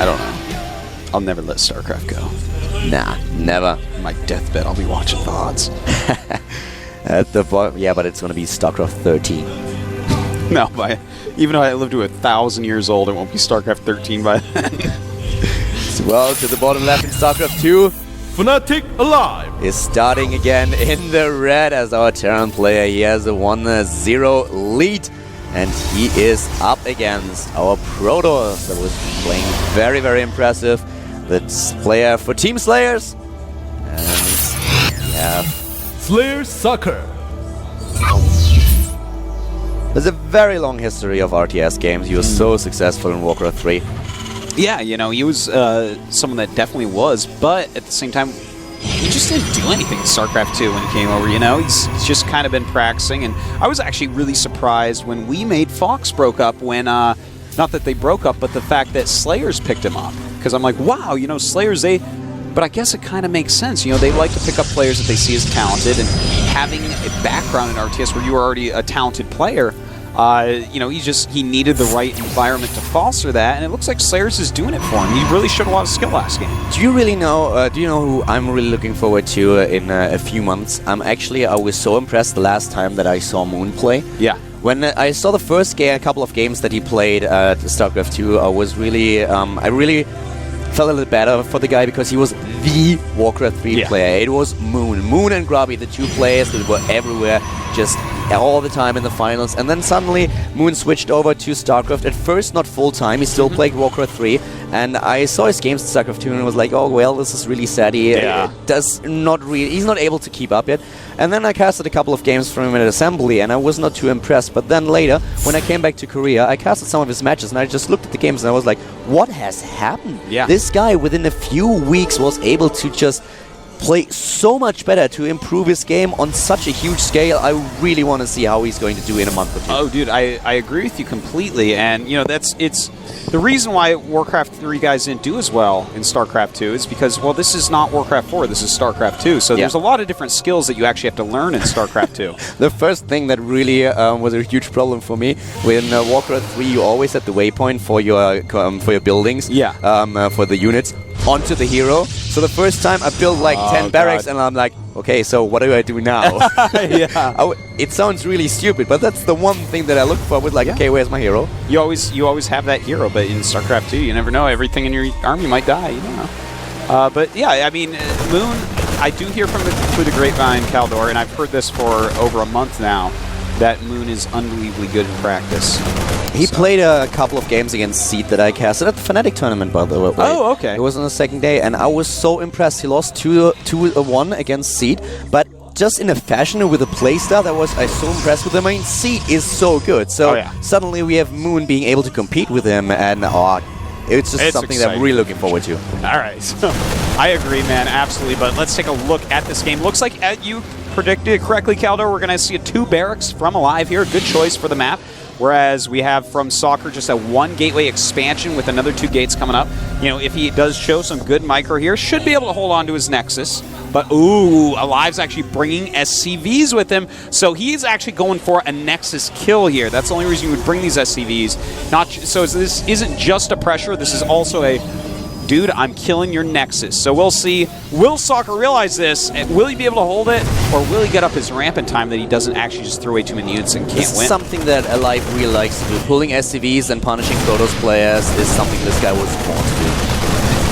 I don't know. I'll never let StarCraft go. Nah, never. On my deathbed, I'll be watching VODs. At the yeah, but it's gonna be StarCraft 13. No, even though I live to 1,000 years old, it won't be StarCraft 13 by then. Well, to the bottom left in StarCraft II. Fnatic alive Is starting again in the red as our Terran player. He has a 1-0 lead. And he is up against our Protoss that was playing very, very impressive. That's player for Team Slayers. And yeah. Slayer Soccer. There's a very long history of RTS games. He was so successful in Warcraft 3. Yeah, you know, he was someone that definitely was, but at the same time, he just didn't do anything in StarCraft II when he came over, you know? He's just kind of been practicing, and I was actually really surprised when we made Fox broke up when, not that they broke up, but the fact that Slayers picked him up. Because I'm like, wow, you know, Slayers, but I guess it kind of makes sense. You know, they like to pick up players that they see as talented, and having a background in RTS where you are already a talented player, you know, he needed the right environment to foster that, and it looks like Slayers is doing it for him. He really showed a lot of skill last game. Do you really know, do you know who I'm really looking forward to in a few months? I was so impressed the last time that I saw Moon play. Yeah. When I saw the first game, a couple of games that he played at StarCraft II, I was really, I really felt a little better for the guy because he was the Warcraft 3 player. It was Moon and Grubby, the two players that were everywhere, just all the time in the finals. And then suddenly Moon switched over to StarCraft. At first, not full time. He still played Warcraft 3. And I saw his games at StarCraft 2 and was like, oh well, this is really sad. He's not able to keep up yet. And then I casted a couple of games from him at Assembly, and I was not too impressed. But then later, when I came back to Korea, I casted some of his matches, and I just looked at the games and I was like, what has happened? Yeah. This guy, within a few weeks, was able to just play so much better, to improve his game on such a huge scale. I really want to see how he's going to do in a month or two. Oh, dude, I agree with you completely. And, you know, it's the reason why Warcraft 3 guys didn't do as well in StarCraft 2 is because, well, this is not Warcraft 4, this is StarCraft 2. So there's a lot of different skills that you actually have to learn in StarCraft 2. The first thing that really was a huge problem for me, when Warcraft 3, you always had the waypoint for your buildings, for the units, onto the hero. So the first time I built like 10 barracks, and I'm like, okay, so what do I do now? It sounds really stupid, but that's the one thing that I look for with like, okay, where's my hero? You always have that hero, but in StarCraft 2, you never know. Everything in your army might die, you don't know. But yeah, I mean, Moon, I do hear through the grapevine, Caldor, and I've heard this for over a month now, that Moon is unbelievably good in practice. He played a couple of games against Seed that I casted at the Fnatic tournament, by the way. Oh, okay. It was on the second day, and I was so impressed. He lost 2-1 against Seed, but just in a fashion with a playstyle that I was so impressed with him. I mean, Seed is so good. So suddenly we have Moon being able to compete with him, and it's just something exciting. that I'm really looking forward to. All right, so I agree, man, absolutely. But let's take a look at this game. Looks like you predicted correctly, Caldor. We're going to see 2 barracks from Alive here. Good choice for the map. Whereas we have from Soccer just a 1 gateway expansion with another 2 gates coming up. You know, if he does show some good micro here, should be able to hold on to his Nexus. But, ooh, Alive's actually bringing SCVs with him. So he's actually going for a Nexus kill here. That's the only reason you would bring these SCVs. So this isn't just a pressure. This is also a, dude, I'm killing your Nexus. So we'll see. Will Soccer realize this? Will he be able to hold it? Or will he get up his ramp in time that he doesn't actually just throw away too many units and can't This win? is something that Alive really likes to do. Pulling SCVs and punishing Protoss players is something this guy was born to do.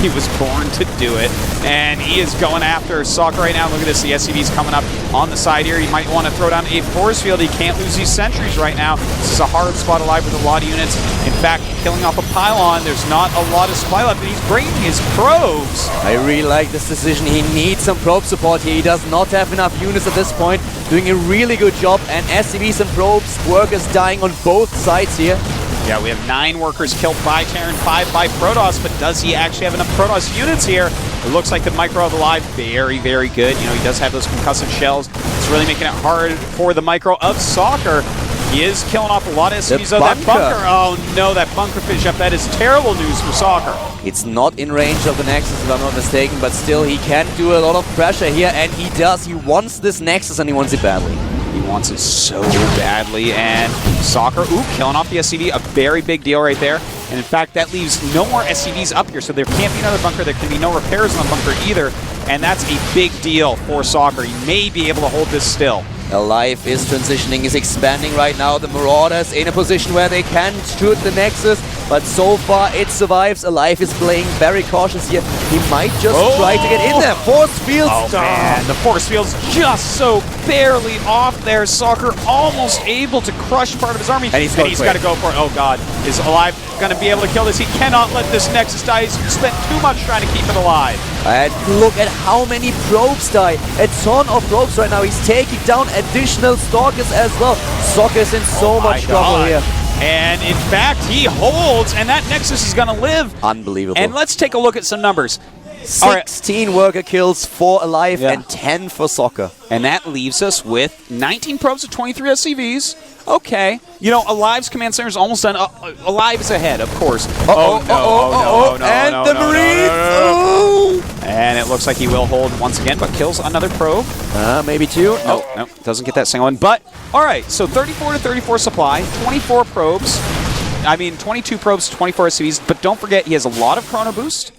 He was born to do it, and he is going after Soccer right now. Look at this, the SCV's coming up on the side here. He might want to throw down a force field. He can't lose these sentries right now. This is a hard spot Alive with a lot of units. In fact, killing off a pylon, there's not a lot of supply left, and he's bringing his probes. I really like this decision. He needs some probe support here. He does not have enough units at this point. Doing a really good job, and SCVs and probes, workers dying on both sides here. Yeah, we have 9 workers killed by Terran, 5 by Protoss, but does he actually have enough Protoss units here? It looks like the micro of Alive, very, very good. You know, he does have those concussive shells. It's really making it hard for the micro of Soccer. He is killing off a lot of SCVs. Oh, that bunker. Oh no, that bunker finish up. That is terrible news for Soccer. It's not in range of the Nexus, if I'm not mistaken, but still he can do a lot of pressure here, and he does. He wants this Nexus, and he wants it badly. He wants it so badly, and Soccer, killing off the SCV, a very big deal right there. And in fact, that leaves no more SCVs up here, so there can't be another bunker. There can be no repairs on the bunker either, and that's a big deal for Soccer. He may be able to hold this still. Alive is transitioning, is expanding right now. The Marauders in a position where they can shoot the Nexus, but so far it survives. Alive is playing very cautious here. He might just try to get in there. Force field stop. Man, the force field's just so barely off there. Soccer almost able to crush part of his army. And he's got to go for it. Oh god, is Alive going to be able to kill this? He cannot let this Nexus die. He's spent too much trying to keep it alive. And look at how many probes die. A ton of probes right now. He's taking down additional Stalkers as well. Soccer's in so much trouble here. And in fact, he holds, and that Nexus is going to live. Unbelievable. And let's take a look at some numbers. 16 worker kills for Alive and 10 for Soccer. And that leaves us with 19 probes of 23 SCVs. Okay. You know, Alive's command center is almost done. Alive is ahead, of course. And the Marines! And it looks like he will hold once again, but kills another probe. Maybe two. No, doesn't get that single one. But, all right, so 34 to 34 supply, 24 probes. I mean, 22 probes, 24 SCVs. But don't forget, he has a lot of Chrono Boost.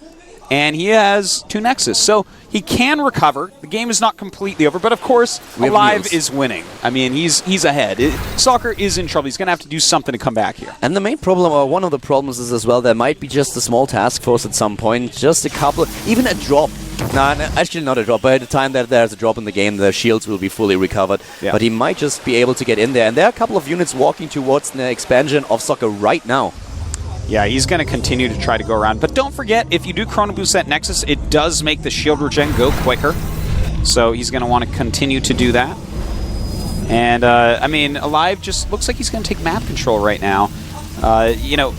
And he has 2 Nexus, so he can recover. The game is not completely over, but of course, Alive is winning. I mean, he's ahead. Soccer is in trouble. He's going to have to do something to come back here. And the main problem, or one of the problems, is as well, there might be just a small task force at some point, just a couple, even a drop. No, actually not a drop. By the time that there's a drop in the game, the shields will be fully recovered. Yeah. But he might just be able to get in there. And there are a couple of units walking towards the expansion of Soccer right now. Yeah, he's going to continue to try to go around. But don't forget, if you do Chrono Boost that Nexus, it does make the shield regen go quicker. So he's going to want to continue to do that. And, I mean, Alive just looks like he's going to take map control right now. You know,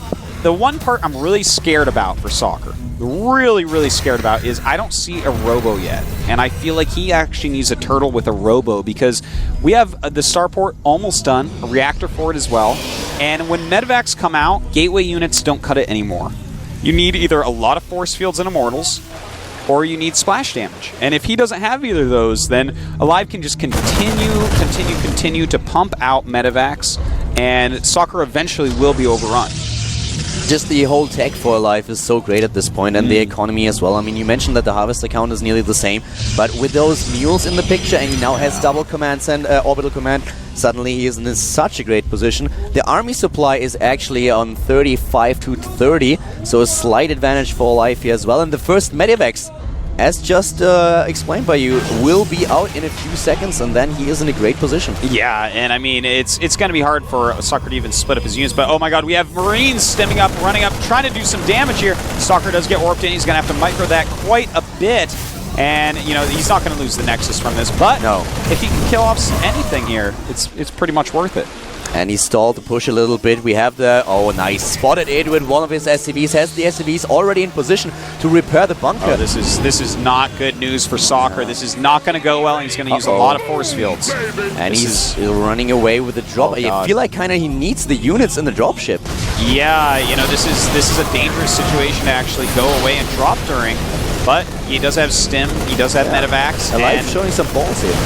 the one part I'm really scared about for Soccer, really scared about, is I don't see a Robo yet. And I feel like he actually needs a turtle with a Robo, because we have the starport almost done, a reactor for it as well. And when medevacs come out, gateway units don't cut it anymore. You need either a lot of force fields and immortals, or you need splash damage. And if he doesn't have either of those, then Alive can just continue to pump out medevacs, and Soccer eventually will be overrun. Just the whole tech for Alive is so great at this point, and the economy as well. I mean, you mentioned that the harvester count is nearly the same, but with those mules in the picture, and he now has double commands and orbital command, suddenly he is in such a great position. The army supply is actually on 35 to 30, so a slight advantage for Alive here as well. And the first medevacs, as just explained by you, will be out in a few seconds, and then he is in a great position. Yeah, and I mean, it's going to be hard for Soccer to even split up his units, but oh my god, we have Marines stemming up, running up, trying to do some damage here. Soccer does get warped in. He's going to have to micro that quite a bit, and, you know, he's not going to lose the Nexus from this, but if he can kill off anything here, it's pretty much worth it. And he stalled to push a little bit. We have the... Oh, nice. Spotted it with one of his SCVs. Has the SCVs already in position to repair the bunker. Oh, this is not good news for Soccer. This is not going to go well. He's going to use a lot of force fields. And he's running away with the drop. I feel like kind of he needs the units in the dropship. Yeah, you know, this is a dangerous situation to actually go away and drop during. But he does have stim. He does have medevacs. Alive showing some balls here.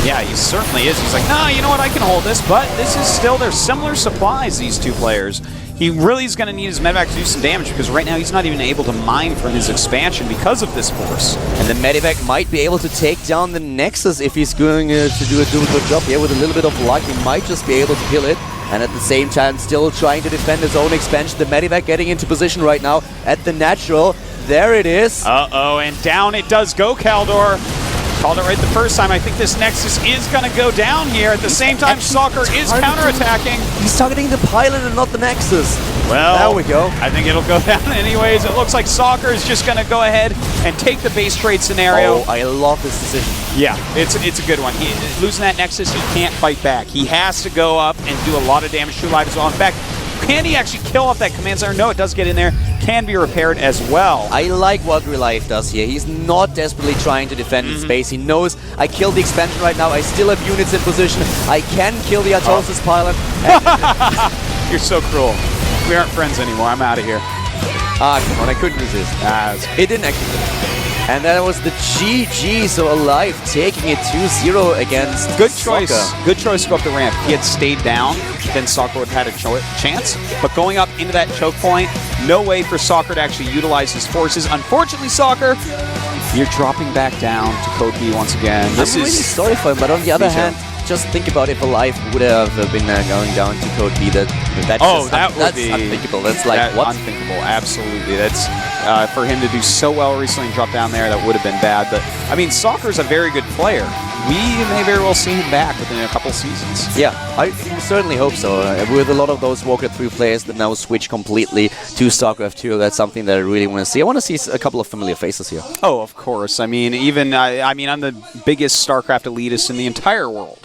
Yeah, he certainly is. He's like, nah, you know what, I can hold this, but this is still, they're similar supplies, these two players. He really is going to need his medevac to do some damage, because right now he's not even able to mine from his expansion because of this force. And the medevac might be able to take down the Nexus if he's going to do a good job here. With a little bit of luck, he might just be able to kill it. And at the same time, still trying to defend his own expansion. The medevac getting into position right now at the natural. There it is. Uh-oh, and down it does go, Kaldor. Called it right the first time. I think this Nexus is going to go down here. At the same time, Soccer is counterattacking. He's targeting the pilot and not the Nexus. Well, there we go. I think it'll go down anyways. It looks like Soccer is just going to go ahead and take the base trade scenario. Oh, I love this decision. Yeah, it's a good one. Losing that Nexus, he can't fight back. He has to go up and do a lot of damage to Alive as well. In fact, can he actually kill off that command center? No, it does get in there. Can be repaired as well. I like what Relive does here. He's not desperately trying to defend in space. He knows, I killed the expansion right now. I still have units in position. I can kill the Atosis pilot. You're so cruel. We aren't friends anymore. I'm out of here. Come on, I couldn't resist. It didn't actually. And that was the GG, so Alive taking it 2-0 against Good choice. Soccer. Good choice to go up the ramp. If he had stayed down, then Soccer would have had a chance. But going up into that choke point no way for Soccer to actually utilize his forces. Unfortunately, Soccer, you're dropping back down to Code B once again. I'm really sorry for him, but on the other hand, just think about if Alive would have been going down to Code B. That's unthinkable. That's like, what? Unthinkable, absolutely. That's for him to do so well recently and drop down there, that would have been bad. But, I mean, Soccer's a very good player. We may very well see him back within a couple seasons. Yeah, I certainly hope so. With a lot of those Warcraft 3 players that now switch completely to StarCraft 2, that's something that I really want to see. I want to see a couple of familiar faces here. Oh, of course. I mean, even I'm the biggest StarCraft elitist in the entire world.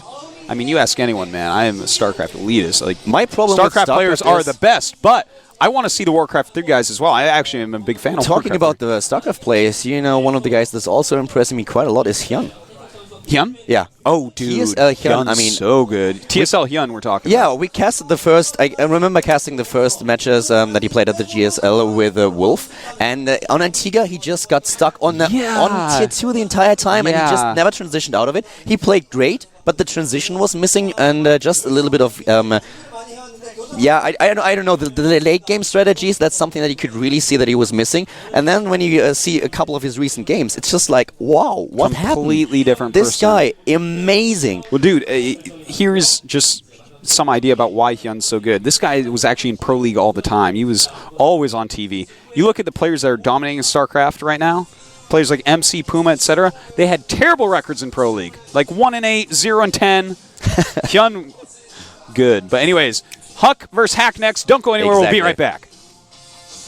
I mean, you ask anyone, man. I am a StarCraft elitist. Like, my problem StarCraft with players are the best, but I want to see the Warcraft 3 guys as well. I actually am a big fan of Talking about the StarCraft players, one of the guys that's also impressing me quite a lot is Hyun. Hyun? Yeah. Oh, dude. GSL Hyun, I mean, so good. TSL Hyun we're talking about. Yeah, we casted the first... I remember casting the first matches that he played at the GSL with Wolf. And on Antigua, he just got stuck on Tier 2 the entire time, and he just never transitioned out of it. He played great, but the transition was missing, and just a little bit of... I don't know, the late game strategies, that's something that you could really see that he was missing. And then when you see a couple of his recent games, it's just like, wow, what happened? Completely different This person. guy, amazing. Well, dude, here's just some idea about why Hyun's so good. This guy was actually in Pro League all the time. He was always on TV. You look at the players that are dominating in StarCraft right now, players like MC, Puma, etc., they had terrible records in Pro League. Like 1-8, 0-10. Hyun, good. But anyways... Huck versus Hack next. Don't go anywhere. Exactly. We'll be right back.